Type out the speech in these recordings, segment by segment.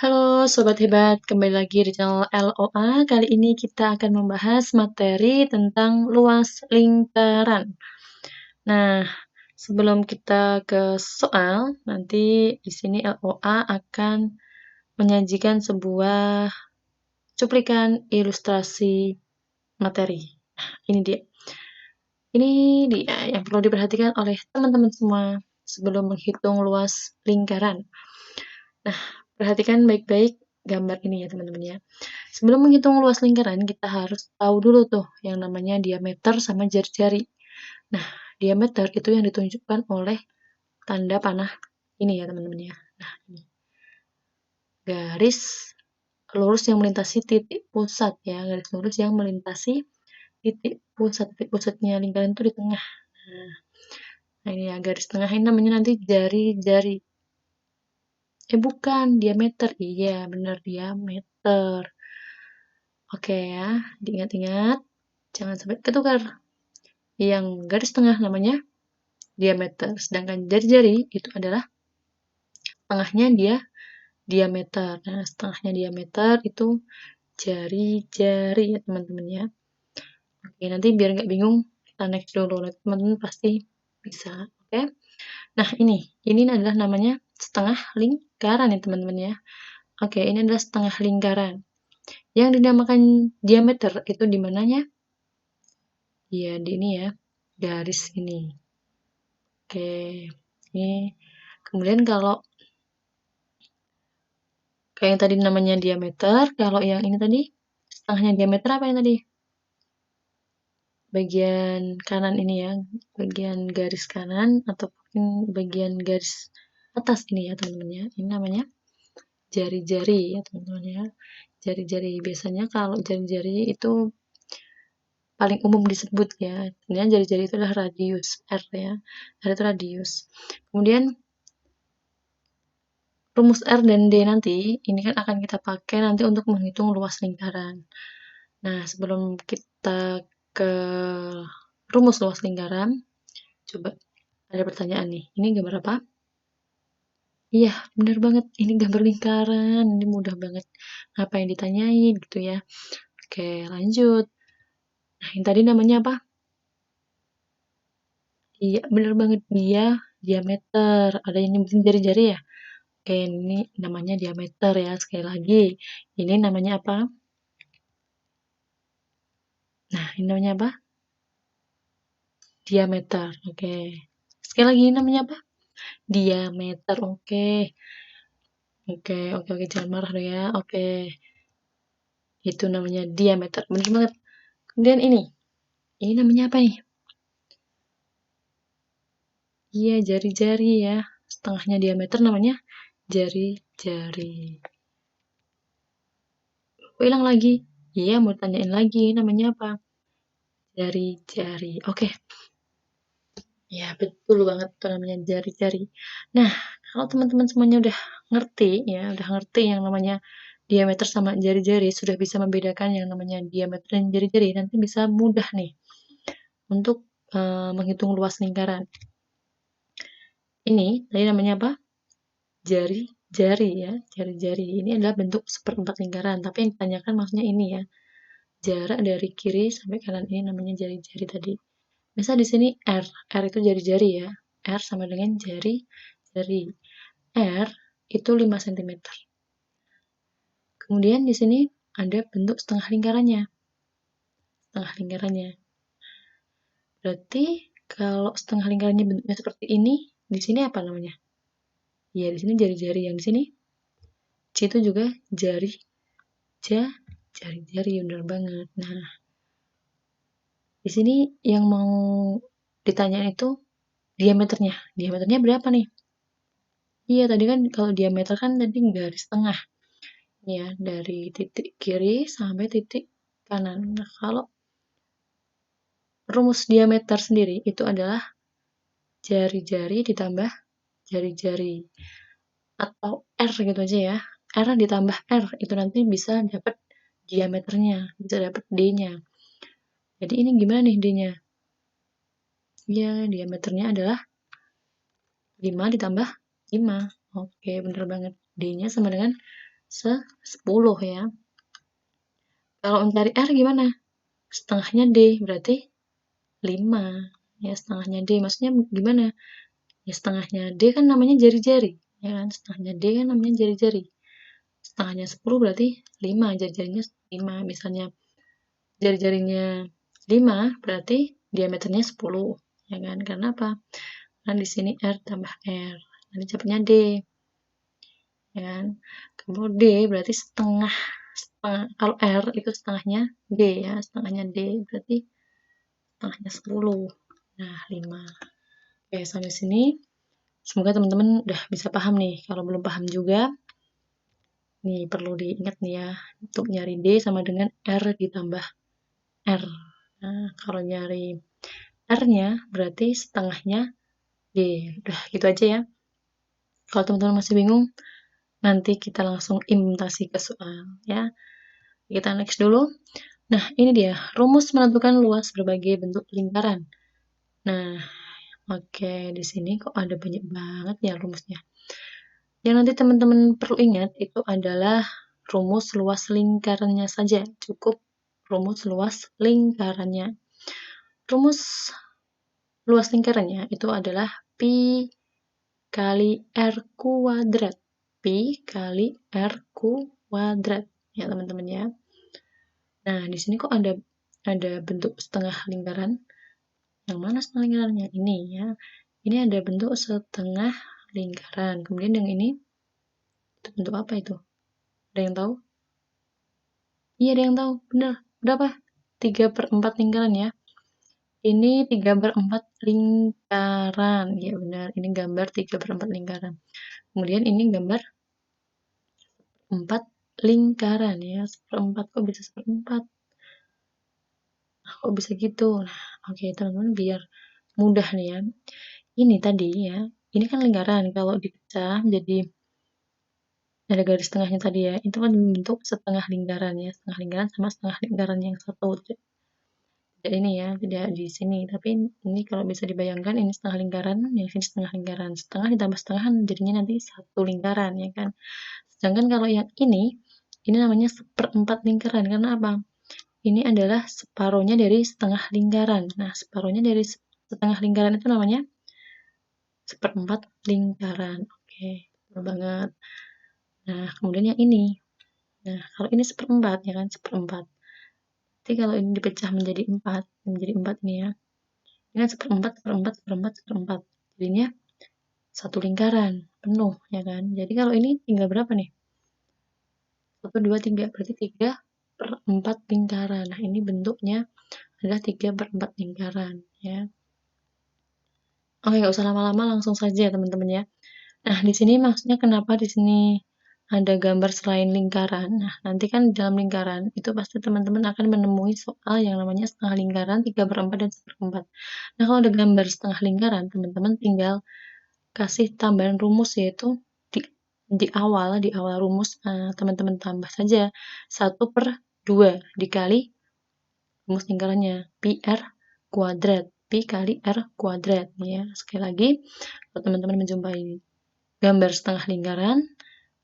Halo Sobat Hebat, kembali lagi di channel LOA. Kali ini kita akan membahas materi tentang luas lingkaran. Nah, sebelum kita ke soal, nanti di sini LOA akan menyajikan sebuah cuplikan ilustrasi materi. Nah, ini dia. Ini dia yang perlu diperhatikan oleh teman-teman semua sebelum menghitung luas lingkaran. Nah, perhatikan baik-baik gambar ini ya teman-teman ya. Sebelum menghitung luas lingkaran, kita harus tahu dulu tuh yang namanya diameter sama jari-jari. Nah, diameter itu yang ditunjukkan oleh tanda panah ini ya teman-teman ya. Nah, ini garis lurus yang melintasi titik pusat ya, garis lurus yang melintasi titik pusat. Titik pusatnya lingkaran itu di tengah. Nah, ini ya garis tengah ini namanya nanti jari-jari. Bukan, diameter. Iya, benar diameter. Oke ya, diingat-ingat. Jangan sampai ketukar. Yang garis tengah namanya diameter. Sedangkan jari-jari itu adalah tengahnya dia diameter. Nah, setengahnya diameter itu jari-jari ya teman-teman ya. Oke, nanti biar nggak bingung, kita next dulu. Nanti teman-teman pasti bisa. Oke. Nah, ini adalah namanya setengah lingkaran ya teman-teman ya. Oke, ini adalah setengah lingkaran. Yang dinamakan diameter itu di mananya? Ya, di ini ya, garis ini. Oke, ini kemudian kalau kayak yang tadi namanya diameter, kalau yang ini tadi setengahnya diameter apa yang tadi? Bagian kanan ini ya, bagian garis kanan ataupun bagian garis atas ini ya teman-teman ya. Ini namanya jari-jari ya teman-teman ya. Jari-jari biasanya kalau jari-jari itu paling umum disebut ya. Sebenarnya jari-jari itu adalah radius R ya. R itu radius. Kemudian rumus R dan D nanti ini kan akan kita pakai nanti untuk menghitung luas lingkaran. Nah, sebelum kita ke rumus luas lingkaran, coba ada pertanyaan nih. Ini gambar apa? Iya, benar banget. Ini gambar lingkaran. Ini mudah banget. Apa yang ditanyain gitu ya. Oke, lanjut. Nah, yang tadi namanya apa? Iya, benar banget. Dia diameter. Ada yang nyebutin jari-jari ya? Oke, ini namanya diameter ya. Sekali lagi, ini namanya apa? Nah, ini namanya apa? Diameter. Oke. Sekali lagi, ini namanya apa? Diameter. Oke. Oke, jangan marah dong ya. Oke. Itu namanya diameter. Benar banget. Kemudian ini namanya apa nih? Iya, jari-jari ya. Setengahnya diameter namanya jari-jari. Hilang lagi. Iya, mau tanyain lagi. Namanya apa? Jari-jari. Oke. Ya, betul banget. Itu namanya jari-jari. Nah, kalau teman-teman semuanya udah ngerti ya, udah ngerti yang namanya diameter sama jari-jari, sudah bisa membedakan yang namanya diameter dan jari-jari, nanti bisa mudah nih untuk menghitung luas lingkaran. Ini tadi namanya apa? Jari-jari ya, jari-jari. Ini adalah bentuk seperempat lingkaran, tapi yang ditanyakan maksudnya ini ya. Jarak dari kiri sampai kanan ini namanya jari-jari tadi. Misal di sini R, R itu jari-jari ya. R sama dengan jari-jari. R itu 5 cm. Kemudian di sini ada bentuk setengah lingkarannya. Setengah lingkarannya. Berarti kalau setengah lingkarannya bentuknya seperti ini, di sini apa namanya? Ya, di sini jari-jari. Yang di sini C itu juga jari, jari-jari, benar banget. Nah, di sini yang mau ditanyain itu diameternya. Diameternya berapa nih? Iya, tadi kan kalau diameter kan tadi garis tengah. Ya, dari titik kiri sampai titik kanan. Nah, kalau rumus diameter sendiri itu adalah jari-jari ditambah jari-jari. Atau R gitu aja ya. R ditambah R, itu nanti bisa dapat diameternya, bisa dapat D-nya. Jadi ini gimana nih D-nya? Ya, diameternya adalah 5 ditambah 5. Oke, bener banget. D-nya sama dengan 10 ya. Kalau mencari R gimana? Setengahnya D, berarti 5. Ya, setengahnya D. Maksudnya gimana? Ya, setengahnya D kan namanya jari-jari. Ya kan? Setengahnya D kan namanya jari-jari. Setengahnya 10 berarti 5. Jari-jarinya 5. Misalnya jari-jarinya 5, berarti diameternya 10. Ya kan? Karena apa? Karena di sini R tambah R. Nanti dapatnya D. Ya kan? Kalau D berarti setengah. Kalau R itu setengahnya D ya. Setengahnya D berarti setengahnya 10. Nah, 5. Oke, sampai sini. Semoga teman-teman udah bisa paham nih. Kalau belum paham juga, nih perlu diingat nih ya. Untuk nyari D sama dengan R ditambah R. Nah, kalau nyari R-nya berarti setengahnya D. Udah gitu aja ya. Kalau teman-teman masih bingung, nanti kita langsung implementasi ke soal ya. Kita next dulu. Nah, ini dia rumus menentukan luas berbagai bentuk lingkaran. Nah, oke, di sini kok ada banyak banget ya rumusnya. Yang nanti teman-teman perlu ingat itu adalah rumus luas lingkarannya saja. Cukup rumus luas lingkarannya. Rumus luas lingkarannya itu adalah pi kali R kuadrat. Pi kali R kuadrat. Ya, teman-teman ya. Nah, di sini kok ada bentuk setengah lingkaran. Yang mana setengah lingkarannya? Ini ya. Ini ada bentuk setengah lingkaran. Kemudian yang ini itu bentuk apa itu? Ada yang tahu? Iya, ada yang tahu. Benar. Berapa? 3/4 lingkaran ya. Ini 3/4 lingkaran. Ya benar. Ini gambar 3/4 lingkaran. Kemudian ini gambar 4 lingkaran ya. 1/4 kok bisa 1/4? Kok bisa gitu? Nah, oke teman-teman biar mudah nih ya. Ini tadi ya. Ini kan lingkaran. Kalau dipecah menjadi ada garis tengahnya tadi ya. Itu kan membentuk setengah lingkaran ya. Setengah lingkaran sama setengah lingkaran yang satu. Tidak ini ya, tidak di sini. Tapi ini kalau bisa dibayangkan ini setengah lingkaran, yang sini setengah lingkaran. Setengah ditambah setengah jadinya nanti satu lingkaran ya kan. Sedangkan kalau yang ini namanya 1/4 lingkaran. Karena apa? Ini adalah separuhnya dari setengah lingkaran. Nah, separuhnya dari setengah lingkaran itu namanya 1/4 lingkaran. Oke, betul banget. Nah, kemudian yang ini. Nah, kalau ini 1/4 ya kan, 1/4. Jadi kalau ini dipecah menjadi 4 ini ya. Ini kan 1/4, 1/4, 1/4, 1/4. Jadinya satu lingkaran penuh ya kan. Jadi kalau ini tinggal berapa nih? 1, 2, 3. Berarti 3/4 lingkaran. Nah, ini bentuknya adalah 3/4 lingkaran ya. Oke, nggak usah lama-lama, langsung saja teman-teman ya. Nah, di sini maksudnya kenapa di sini ada gambar selain lingkaran. Nah, nanti kan dalam lingkaran itu pasti teman-teman akan menemui soal yang namanya setengah lingkaran, 3/4 dan 1/4. Nah, kalau ada gambar setengah lingkaran, teman-teman tinggal kasih tambahan rumus yaitu di awal rumus teman-teman tambah saja 1/2 dikali rumus lingkarannya pi r kuadrat. Pi kali r kuadrat ya. Sekali lagi, kalau teman-teman menjumpai gambar setengah lingkaran,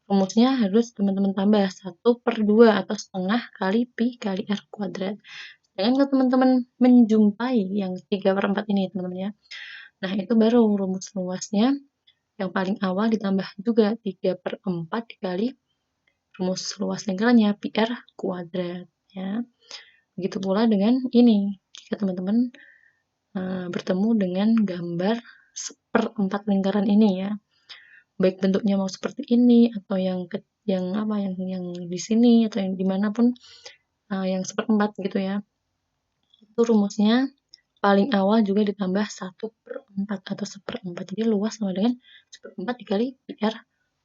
rumusnya harus teman-teman tambah 1/2 atau setengah kali pi kali r kuadrat. Sedangkan kalau teman-teman menjumpai yang 3/4 ini teman-teman ya. Nah, itu baru rumus luasnya yang paling awal ditambah juga 3/4 dikali rumus luas lingkarannya pi r kuadrat ya. Begitu pula dengan ini. Jika teman-teman bertemu dengan gambar 1/4 lingkaran ini ya. Baik bentuknya mau seperti ini atau yang di sini atau yang dimanapun yang 1/4 gitu ya. Itu rumusnya paling awal juga ditambah 1/4 atau 1/4. Jadi luas sama dengan 1/4 dikali pi r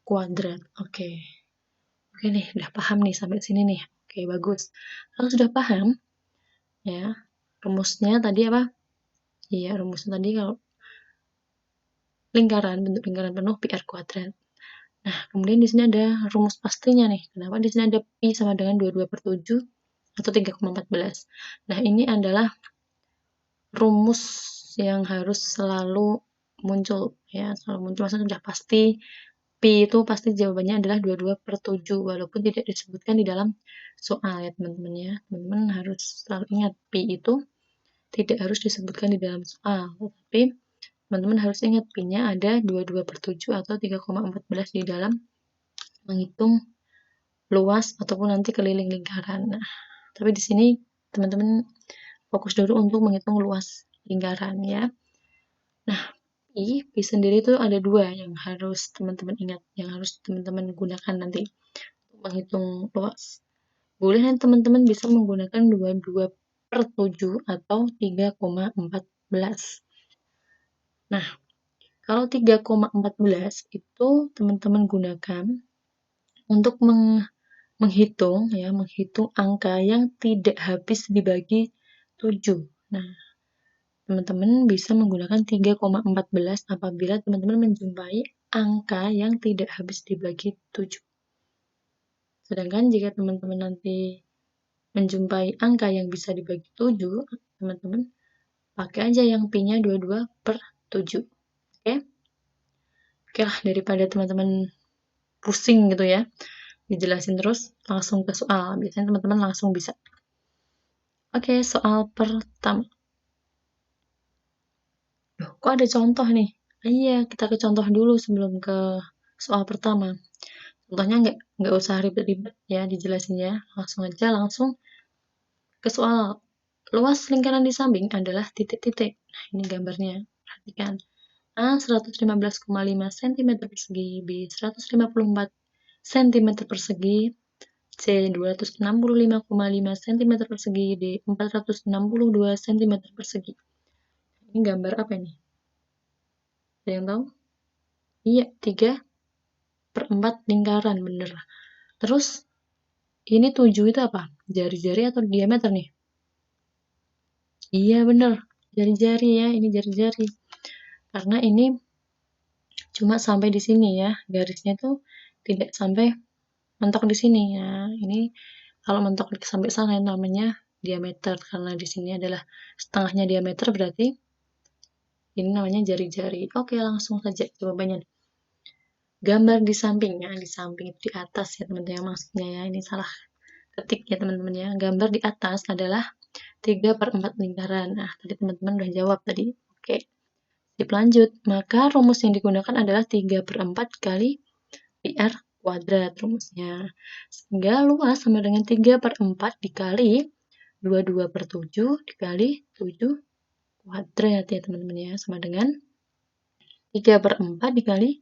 kuadrat. Oke. Oke nih, udah paham nih sampai sini nih. Oke, bagus. Kalau sudah paham, ya, rumusnya tadi apa? Iya, rumusnya tadi kalau bentuk lingkaran penuh pi r kuadrat. Nah, kemudian di sini ada rumus pastinya nih. Kenapa di sini ada pi sama dengan 22/7 atau 3,14. Nah, ini adalah rumus yang harus selalu muncul ya, selalu muncul, maksudnya sudah pasti Pi itu pasti jawabannya adalah 22/7, walaupun tidak disebutkan di dalam soal ya teman-teman ya. Teman-teman harus selalu ingat, Pi itu tidak harus disebutkan di dalam soal, tapi teman-teman harus ingat Pi-nya ada 22/7 atau 3,14 di dalam menghitung luas ataupun nanti keliling lingkaran. Nah, tapi di sini teman-teman fokus dulu untuk menghitung luas lingkaran ya. Nah, pi sendiri itu ada dua yang harus teman-teman ingat, yang harus teman-teman gunakan nanti untuk menghitung luas. Boleh nanti teman-teman bisa menggunakan 22/7 atau 3,14. Nah, kalau 3,14 itu teman-teman gunakan untuk menghitung ya, menghitung angka yang tidak habis dibagi 7. Nah, teman-teman bisa menggunakan 3,14 apabila teman-teman menjumpai angka yang tidak habis dibagi 7. Sedangkan jika teman-teman nanti menjumpai angka yang bisa dibagi 7, teman-teman pakai aja yang pi-nya 22/7. Oke? Oke lah, daripada teman-teman pusing gitu ya, dijelasin terus, langsung ke soal. Biasanya teman-teman langsung bisa. Oke, soal pertama. Loh, kok ada contoh nih? Iya, kita ke contoh dulu sebelum ke soal pertama. Contohnya nggak usah ribet-ribet ya dijelasinnya, langsung aja langsung ke soal. Luas lingkaran di samping adalah titik-titik. Nah, ini gambarnya. Perhatikan. A 115,5 cm persegi, B 154 cm persegi, C 265,5 cm persegi, D 462 cm persegi. Ini gambar apa ini? Ada yang tahu? Iya, 3/4 lingkaran, bener. Terus, ini 7 itu apa? Jari-jari atau diameter nih? Iya, bener. Jari-jari ya, ini jari-jari. Karena ini cuma sampai di sini ya, garisnya tuh tidak sampai mentok di sini. Nah, ini kalau mentok sampai sana namanya diameter, karena di sini adalah setengahnya diameter, berarti ini namanya jari-jari. Oke, langsung saja jawabannya. Gambar di sampingnya, di samping itu di atas ya teman-teman, maksudnya ya, ini salah ketik ya teman-teman ya. Gambar di atas adalah 3/4 lingkaran. Nah, tadi teman-teman udah jawab tadi. Oke, sip lanjut. Maka rumus yang digunakan adalah 3/4 kali PR kuadrat rumusnya. Sehingga luas sama dengan 3/4 dikali 22/7 dikali 7 kuadrat ya teman-teman ya. Sama dengan 3/4 dikali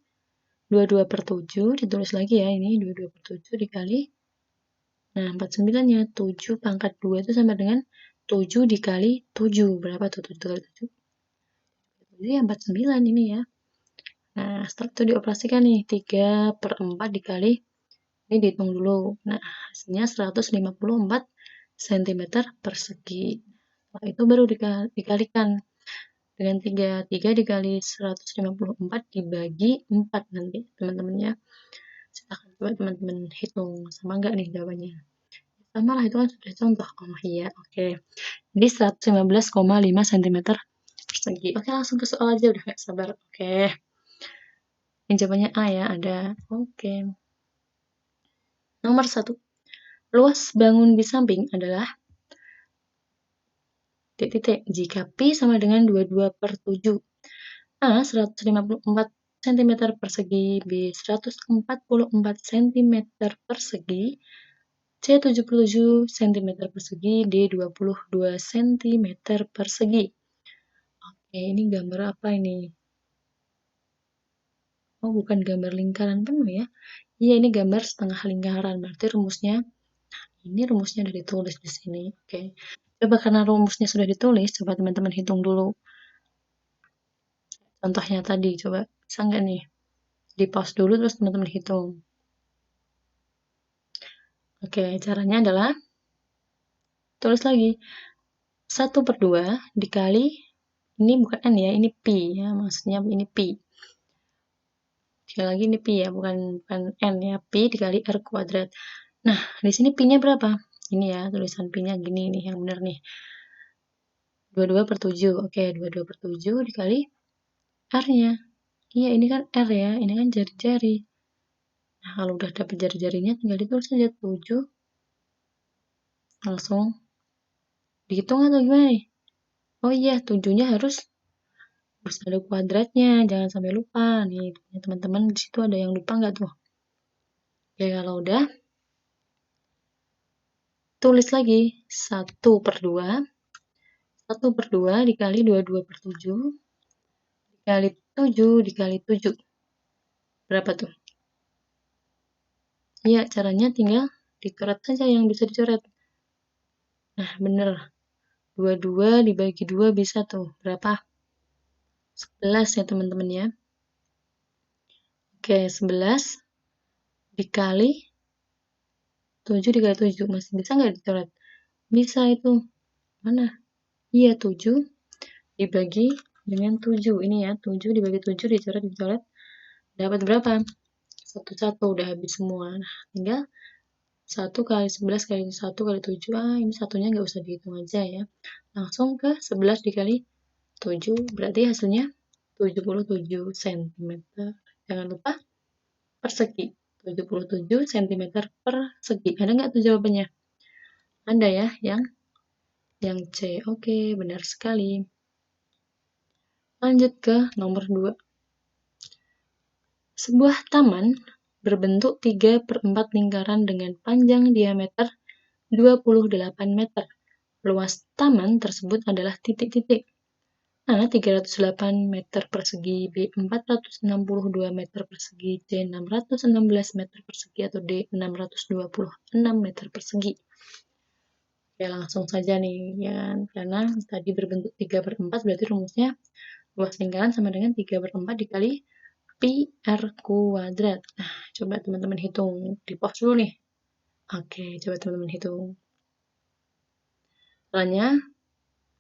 22/7, ditulis lagi ya ini 22/7 dikali, nah 49-nya, 7 pangkat 2 itu sama dengan 7 dikali 7, berapa tuh 7 kali 7? Jadi 49 ini ya. Nah, setelah itu dioperasikan nih, 3/4 dikali, ini dihitung dulu. Nah, hasilnya 154 cm persegi. Setelah itu baru dikalikan dengan 3. 3 dikali 154 dibagi 4 nanti, teman-teman ya. Silahkan coba teman-teman hitung, sama nggak nih jawabannya? Sama lah, itu kan sudah contoh. Oh iya, oke. Jadi 115,5 cm persegi. Oke, langsung ke soal aja, udah nggak sabar. Oke. Yang jawabannya A ya, ada. Oke. Nomor 1. Luas bangun di samping adalah titik-titik. Jika Pi sama dengan 22/7. A 154 cm persegi, B 144 cm persegi, C 77 cm persegi, D 22 cm persegi. Oke, ini gambar apa ini? Oh, bukan gambar lingkaran penuh ya. Iya, ini gambar setengah lingkaran. Berarti rumusnya, ini rumusnya udah ditulis di sini. Oke. Coba karena rumusnya sudah ditulis, coba teman-teman hitung dulu. Contohnya tadi, coba bisa nggak nih? Di pause dulu terus teman-teman hitung. Oke, caranya adalah tulis lagi 1/2 dikali, ini bukan N ya, ini Pi ya, maksudnya ini Pi. Sekali lagi ini Pi ya, bukan N ya, Pi dikali R kuadrat. Nah, di sini Pi-nya berapa? Ini ya, tulisan Pi-nya gini nih, yang benar nih. 22/7, oke, 22/7 dikali R-nya. Iya, ini kan R ya, ini kan jari-jari. Nah, kalau udah dapat jari-jarinya tinggal ditulis saja 7. Langsung dihitung atau gimana nih? Oh iya, 7-nya harus ada kuadratnya, jangan sampai lupa. Nih, teman-teman di situ ada yang lupa nggak tuh? Oke, kalau udah, tulis lagi 1/2. 1/2 dikali 22/7 dikali 7 dikali 7. Berapa tuh? Iya, caranya tinggal dicoret saja yang bisa dicoret. Nah, bener. 22 dibagi 2 bisa tuh. Berapa? 11 ya teman-teman ya. Oke, 11 dikali 7 dikali 7. Masih bisa nggak dicoret? Bisa itu. Mana? Iya, 7 dibagi dengan 7. Ini ya, 7 dibagi 7 dicoret. Dapat berapa? 1 udah habis semua. Nah, tinggal 1 kali 11 kali 1 kali 7. Ini satunya nggak usah dihitung aja ya. Langsung ke 11 dikali 7. Berarti hasilnya 77 cm. Jangan lupa persegi. 77 cm persegi. Ada nggak tuh jawabannya? Ada ya, yang C. Oke, benar sekali. Lanjut ke nomor 2. Sebuah taman berbentuk 3/4 lingkaran dengan panjang diameter 28 meter. Luas taman tersebut adalah titik-titik. A 308 meter persegi, B 462 meter persegi, C 616 meter persegi, atau D 626 meter persegi. Ya, langsung saja nih, ya kan? Karena tadi berbentuk 3/4, berarti rumusnya luas lingkaran sama dengan 3/4 dikali pi r kuadrat. Nah, coba teman-teman hitung. Di pause dulu nih. Oke, coba teman-teman hitung. Caranya,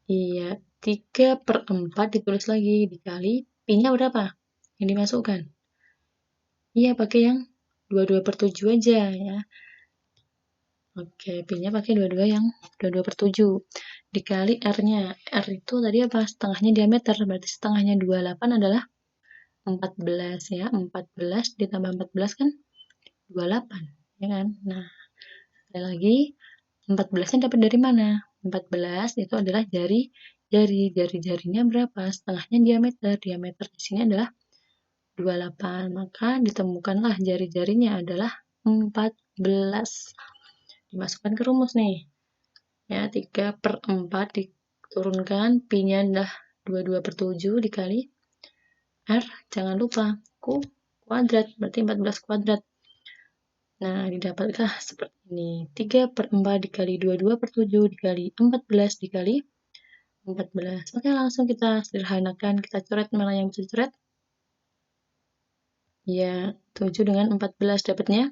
iya, 3/4 ditulis lagi dikali pi-nya berapa yang dimasukkan. Iya, pakai yang 22/7 aja ya. Oke, pi-nya pakai 22/7 dikali r-nya. R itu tadi apa? Setengahnya diameter, berarti setengahnya 28 adalah 14 ya. 14 ditambah 14 kan 28, ya kan? Nah, ada lagi 14-nya dapat dari mana? 14 itu adalah jari-jarinya berapa? Setengahnya diameter. Diameter di sini adalah 28. Maka ditemukanlah jari-jarinya adalah 14. Dimasukkan ke rumus nih. Ya, 3/4 diturunkan, pi-nya adalah 22/7 dikali R, jangan lupa, kuadrat, berarti 14 kuadrat. Nah, didapatkah seperti ini. 3/4 dikali 22/7 dikali 14 dikali 14. Oke, langsung kita sederhanakan. Kita coret mana yang bisa dicoret. Ya, 7 dengan 14 dapatnya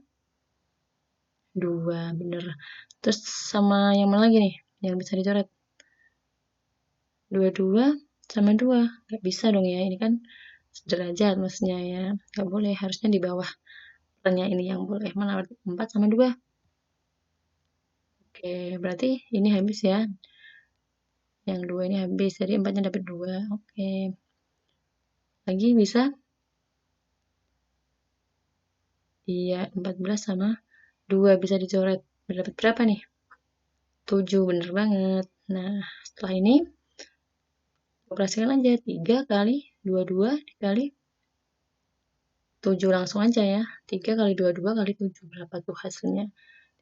2, bener. Terus sama yang mana lagi nih yang bisa dicoret? 22 sama 2. Nggak bisa dong ya, ini kan sederajat maksudnya ya. Nggak boleh, harusnya di bawah pertanyaan ini yang boleh. Mana 4 sama 2? Oke, berarti ini habis ya. Yang 2 ini habis, jadi 4-nya dapat 2. Oke. Lagi bisa? Iya, 14 sama 2 bisa dicoret. Dapat berapa nih? 7, bener banget. Nah, setelah ini operasikan aja 3 kali 22 dikali 7, langsung aja ya. 3 kali 22 kali 7, berapa tuh hasilnya?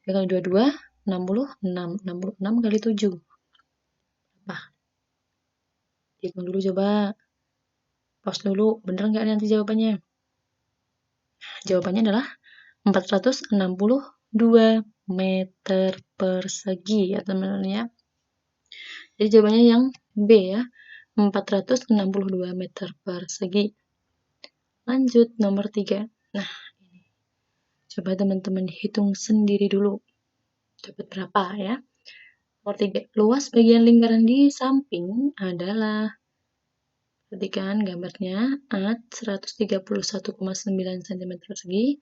3 kali 22 66. 66 kali 7 berapa? Hitung dulu coba. Pause dulu, bener nggak nanti jawabannya? Jawabannya adalah 462 meter persegi ya teman-teman ya. Jadi jawabannya yang B ya, 462 meter persegi. Lanjut nomor 3. Nah, coba teman-teman hitung sendiri dulu. Dapat berapa ya? Nomor 3. Luas bagian lingkaran di samping adalah, perhatikan gambarnya, A 131,9 cm persegi,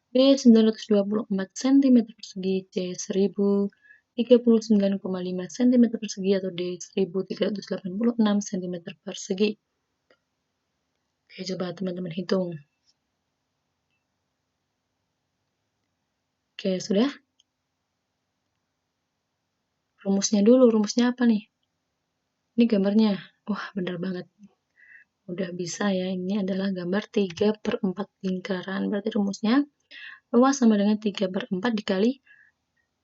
B 924 cm persegi, C 1039,5 cm persegi, atau D 1386 cm persegi. Oke, coba teman-teman hitung. Oke, sudah? Rumusnya dulu, rumusnya apa nih? Ini gambarnya. Wah, bener banget. Udah bisa ya, ini adalah gambar 3/4 lingkaran. Berarti rumusnya luas sama dengan 3/4 dikali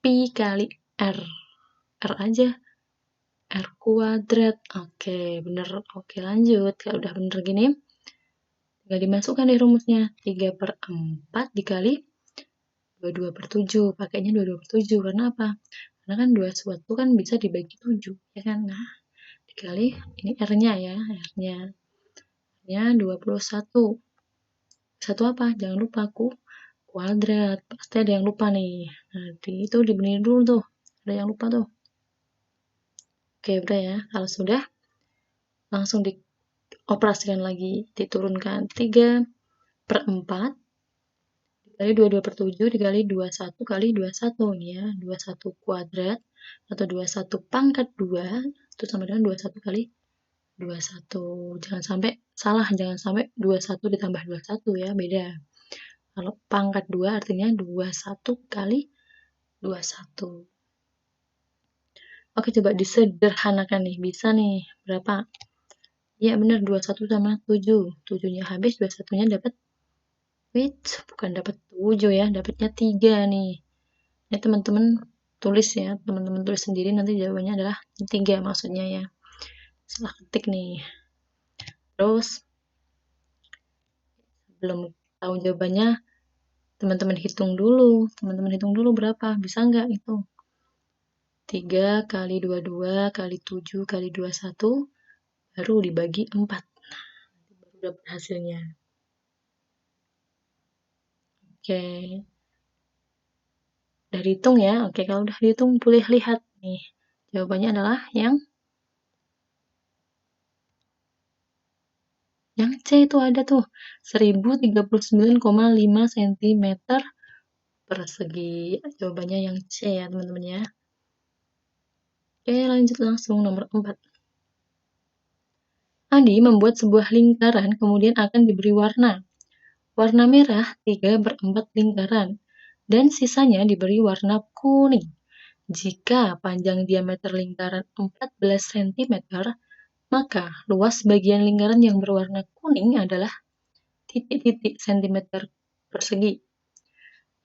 pi kali R. R aja. R kuadrat. Oke, bener. Oke, lanjut. Kalau udah bener gini, tinggal dimasukkan deh rumusnya. 3/4 dikali 22/7. Pakainya 22/7. Karena apa? Karena kan 21 kan bisa dibagi 7. Ya kan? Nah, dikali, ini R-nya ya. R-nya. R-nya 21. Satu apa? Jangan lupa kuadrat. Pasti ada yang lupa nih. Nah, itu dibenerin dulu tuh. Ada yang lupa tuh. Oke, udah ya. Kalau sudah, langsung dioperasikan lagi. Diturunkan 3/4 dikali 22/7 dikali 21 kali 21 nih ya. 21 kuadrat atau 21 pangkat 2 itu sama dengan 21 kali 21. Jangan sampai salah, jangan sampai 21 ditambah 21 ya, beda. Kalau pangkat 2 artinya 21 kali 21. Oke, coba disederhanakan nih. Bisa nih. Berapa? Ya, benar. 21 sama 7. 7-nya habis, 21-nya dapat. Wait, bukan dapat 7 ya. Dapatnya 3 nih. Ini teman-teman tulis ya. Teman-teman tulis sendiri, nanti jawabannya adalah 3 maksudnya ya. Salah ketik nih. Terus, belum tahu jawabannya, teman-teman hitung dulu. Teman-teman hitung dulu berapa. Bisa nggak itu? 3 kali 22 kali 7 kali 21 baru dibagi 4. Baru dapat hasilnya. Oke. Udah dihitung ya? Oke, kalau udah dihitung boleh lihat nih. Jawabannya adalah yang C itu ada tuh. 1039,5 cm persegi. Jawabannya yang C ya, teman-teman ya. Oke, lanjut langsung nomor 4. Adi membuat sebuah lingkaran kemudian akan diberi warna. Warna merah 3/4 lingkaran dan sisanya diberi warna kuning. Jika panjang diameter lingkaran 14 cm, maka luas bagian lingkaran yang berwarna kuning adalah titik-titik centimeter persegi.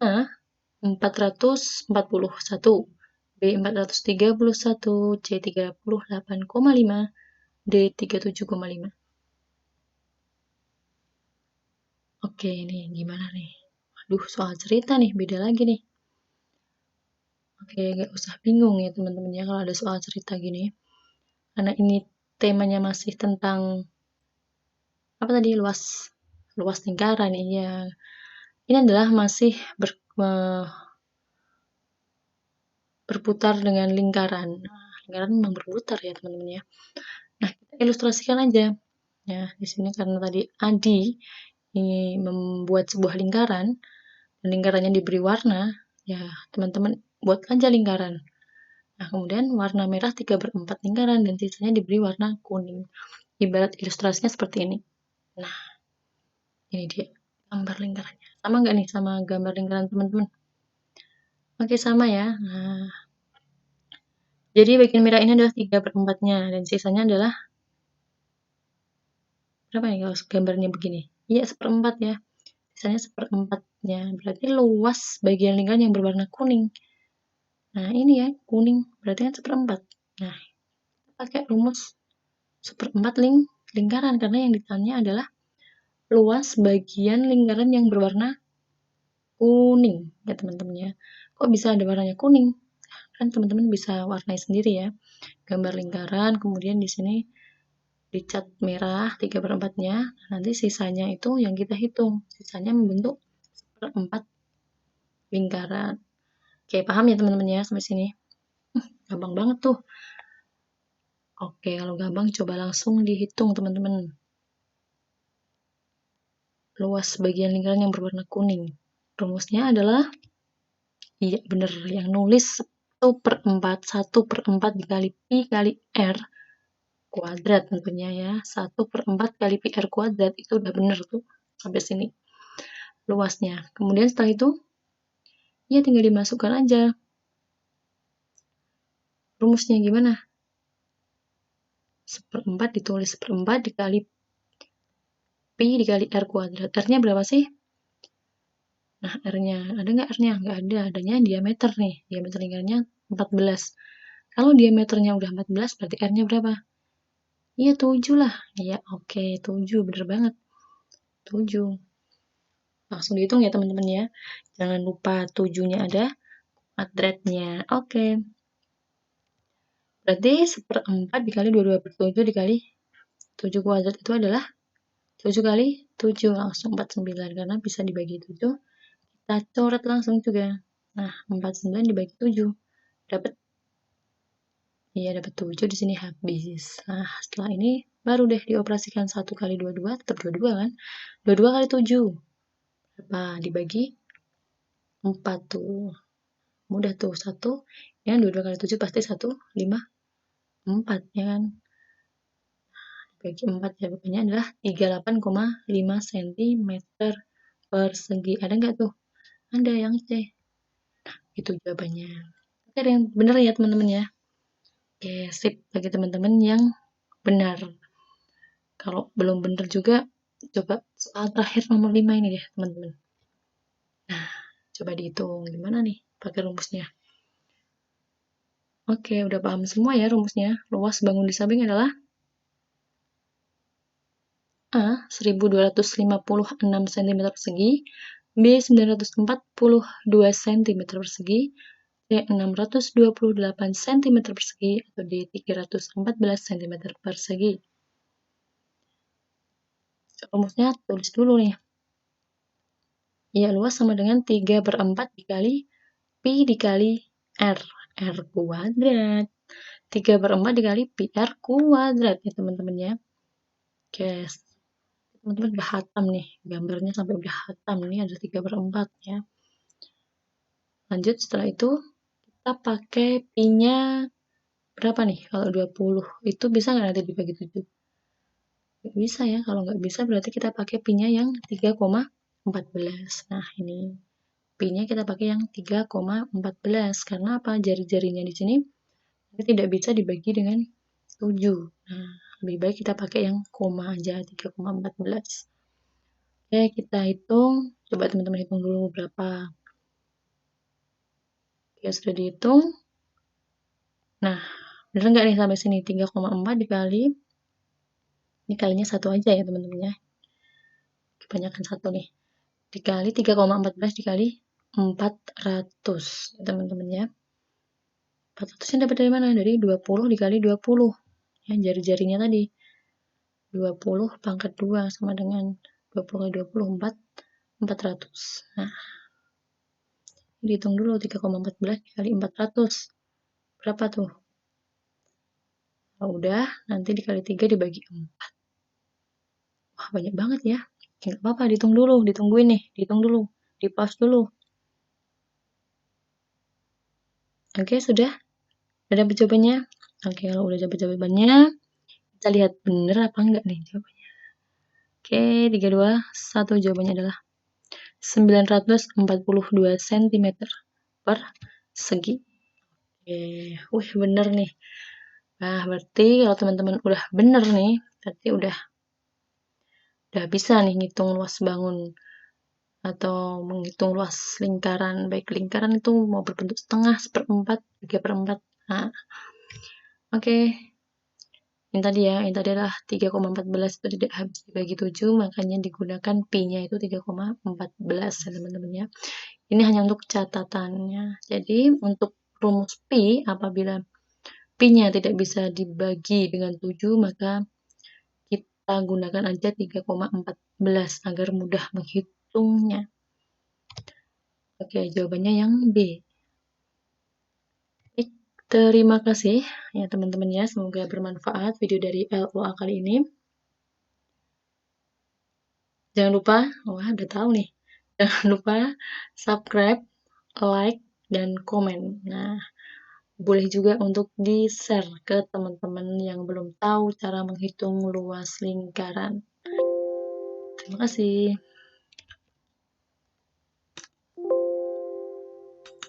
A 441, B 431, C 38,5, D 37,5. Oke, ini gimana nih? Aduh, soal cerita nih, beda lagi nih. Oke, nggak usah bingung ya teman-teman ya kalau ada soal cerita gini. Karena ini temanya masih tentang apa tadi, luas lingkaran. Iya, ini adalah masih berputar dengan lingkaran. Nah, lingkaran memang berputar ya teman-teman ya. Nah, kita ilustrasikan aja. Ya, di sini karena tadi Adi ini membuat sebuah lingkaran dan lingkarannya diberi warna, ya teman-teman buat aja lingkaran. Nah, kemudian warna merah 3/4 lingkaran dan sisanya diberi warna kuning. Ibarat ilustrasinya seperti ini. Nah, ini dia gambar lingkarannya. Sama nggak nih sama gambar lingkaran teman-teman? Oke, sama ya. Nah, jadi bagian merah ini adalah 3/4-nya dan sisanya adalah berapa nih kalau gambarnya begini? Iya, 1/4 ya. Sisanya 1/4-nya. Berarti luas bagian lingkaran yang berwarna kuning. Nah, ini ya, kuning. Berarti kan 1/4. Nah, kita pakai rumus 1/4 lingkaran karena yang ditanya adalah luas bagian lingkaran yang berwarna kuning ya teman-teman ya. Kok bisa ada warnanya kuning? Kan teman-teman bisa warnai sendiri ya. Gambar lingkaran, kemudian di sini dicat merah 3/4-nya. Nanti sisanya itu yang kita hitung. Sisanya membentuk 1/4 lingkaran. Oke, paham ya teman-teman ya sampai sini? Gampang banget tuh. Oke, kalau gampang coba langsung dihitung teman-teman. Luas bagian lingkaran yang berwarna kuning. Rumusnya adalah, iya bener, yang nulis 1/4 dikali pi kali r kuadrat tentunya ya. 1/4 kali pi r kuadrat itu udah bener tuh sampai sini luasnya. Kemudian setelah itu Ya tinggal dimasukkan aja. Rumusnya gimana? 1/4 ditulis 1/4 dikali Pi dikali R kuadrat. R-nya berapa sih? Nah, R-nya. Ada nggak R-nya? Nggak ada. Adanya diameter nih. Diameter lingkarannya 14. Kalau diameternya udah 14, berarti R-nya berapa? Iya, 7 lah. Iya, oke. 7. Bener banget. 7. Langsung dihitung ya, teman-teman ya. Jangan lupa 7-nya ada kuadratnya. Oke. Berarti 1/4 dikali 22/7 dikali 7 kuadrat itu adalah 7 kali 7. Langsung 49. Karena bisa dibagi 7. Kita coret langsung juga. Nah, 49 dibagi 7. Dapat? Iya, dapat 7 di sini habis. Nah, setelah ini baru deh dioperasikan 1 kali 22, tetap 22 kan? 22 kali 7. Berapa? Dibagi 4 tuh. Mudah tuh, 1. Ya, 22 kali 7 pasti 154, ya kan? Dibagi 4, jawabannya adalah 38,5 cm persegi. Ada nggak tuh? Ada yang C. Itu jawabannya. Oke, ada yang benar ya, teman-teman ya? Oke, sip. Bagi teman-teman yang benar. Kalau belum benar juga, coba soal terakhir nomor 5 ini deh, teman-teman. Nah, coba dihitung. Gimana nih pakai rumusnya? Oke, udah paham semua ya rumusnya. Luas bangun di samping adalah A. 1256 cm persegi, B. 942 cm persegi, C. 628 cm persegi, atau D. 314 cm persegi. Rumusnya tulis dulu nih. Ya, luas sama dengan 3/4 dikali Pi dikali R. R kuadrat. 3/4 dikali Pi R kuadrat ya teman-teman ya. Oke, teman-teman udah hatam nih. Gambarnya sampai udah hatam. Ini ada 3/4 ya. Lanjut setelah itu kita pakai Pi-nya berapa nih? Kalau 20 itu bisa nggak nanti dibagi 7? Nggak bisa ya. Kalau nggak bisa berarti kita pakai Pi-nya yang 3,14. Nah, ini Pi-nya kita pakai yang 3,14. Karena apa? Jari-jarinya di sini tidak bisa dibagi dengan 7. Nah, lebih baik kita pakai yang koma aja, 3,14. Oke, kita hitung. Coba teman-teman hitung dulu berapa. Oke, sudah dihitung. Nah, bener nggak nih sampai sini? 3,4 dikali, ini kalinya 1 aja ya teman-teman ya. Kebanyakan 1 nih. Dikali 3,14 dikali 400 ya teman-teman ya. 400-nya dapat dari mana? Dari 20 dikali 20. Ya, jari-jarinya tadi. 20 pangkat 2 sama dengan 20 kali 24, 400. Nah, dihitung dulu 3,14 dikali 400. Berapa tuh? Nah, udah, nanti dikali 3 dibagi 4. Wah, banyak banget ya. Nggak apa-apa, dihitung dulu, ditungguin nih, dihitung dulu, di pause dulu. Oke, sudah? Udah dapat jawabannya? Oke, kalau udah dapat jawabannya, kita lihat bener apa enggak nih jawabannya. Oke, 3, 2, 1, jawabannya adalah 942 cm persegi. Oke, bener nih. Nah, berarti kalau teman-teman udah bener nih, berarti udah bisa nih ngitung luas bangun atau menghitung luas lingkaran. Baik lingkaran itu mau berbentuk setengah, 1/4, 3/4. Nah, oke. Yang tadi adalah 3,14 itu tidak habis dibagi 7, makanya digunakan Pi-nya itu 3,14 ya teman-teman ya. Ini hanya untuk catatannya. Jadi untuk rumus Pi, apabila Pi-nya tidak bisa dibagi dengan 7, maka kita gunakan aja 3,14 agar mudah menghitungnya. Oke, jawabannya yang B. Terima kasih ya teman-teman ya, semoga bermanfaat video dari LOA kali ini. Jangan lupa, wah udah tahu nih, jangan lupa subscribe, like, dan komen. Nah, boleh juga untuk di-share ke teman-teman yang belum tahu cara menghitung luas lingkaran. Terima kasih.